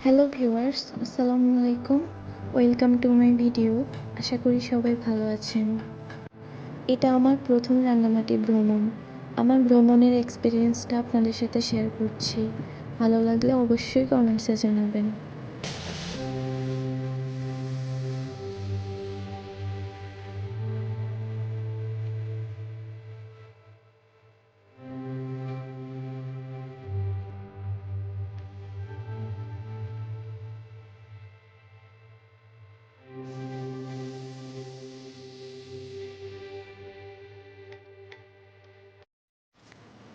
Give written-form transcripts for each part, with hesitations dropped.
Hello viewers, আসসালামু আলাইকুম। Welcome to my video. আশা করি সবাই ভালো আছেন। এটা আমার প্রথম রাঙামাটি ভ্রমণ। আমার ভ্রমণের এক্সপিরিয়েন্সটা আপনাদের সাথে শেয়ার করছি। ভালো লাগলে অবশ্যই কমেন্টসে জানাবেন।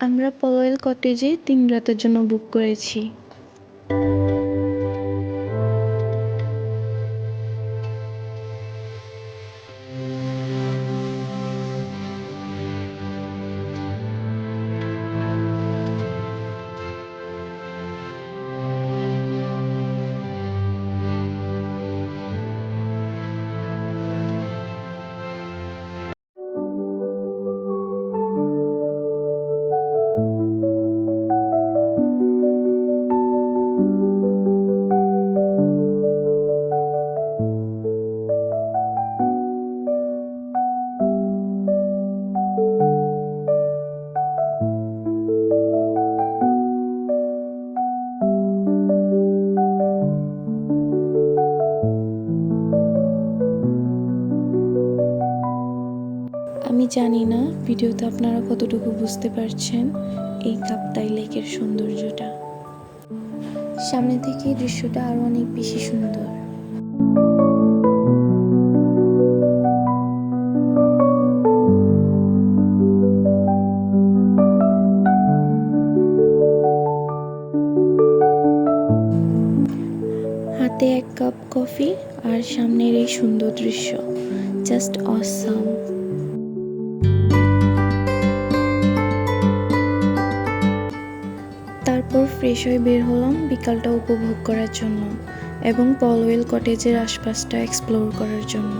আমরা পলওয়েল কটেজে 3 রাতের জন্য বুক করেছি। আমি জানি না ভিডিওতে আপনারা কতটুকু বুঝতে পারছেন এই কাপ্তাই লেকের সৌন্দর্যটা। সামনে থেকে দৃশ্যটা আরো অনেক বেশি সুন্দর। হাতে 1 কাপ কফি আর সামনের এই সুন্দর দৃশ্য, জাস্ট অসাম। তারপর ফ্রেশ হয়ে বের হলাম বিকালটা উপভোগ করার জন্য এবং পলওয়েল কটেজের আশপাশটা এক্সপ্লোর করার জন্য।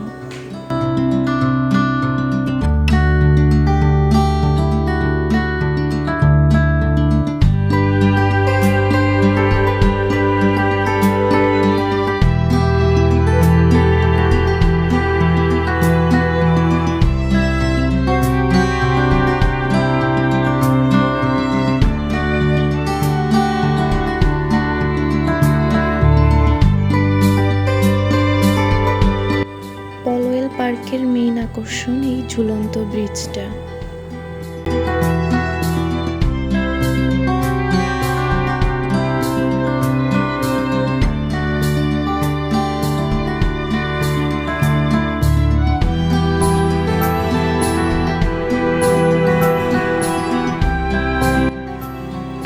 পলওয়েল পার্কের মেইন আকর্ষণ এই ঝুলন্ত ব্রিজটা।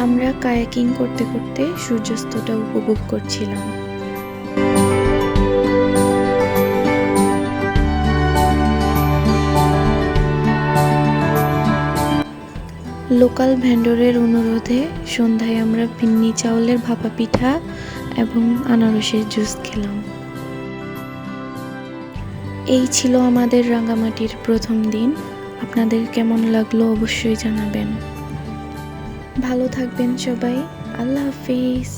আমরা কায়াকিং করতে করতে সূর্যাস্তটা উপভোগ করছিলাম। লোকাল ভেন্ডরের অনুরোধে সন্ধ্যায় আমরা ফিন্নি চাউলের ভাপা পিঠা এবং আনারসের জুস খেলাম। এই ছিল আমাদের রাঙামাটির প্রথম দিন। আপনাদের কেমন লাগলো অবশ্যই জানাবেন। ভালো থাকবেন সবাই। আল্লাহ হাফিজ।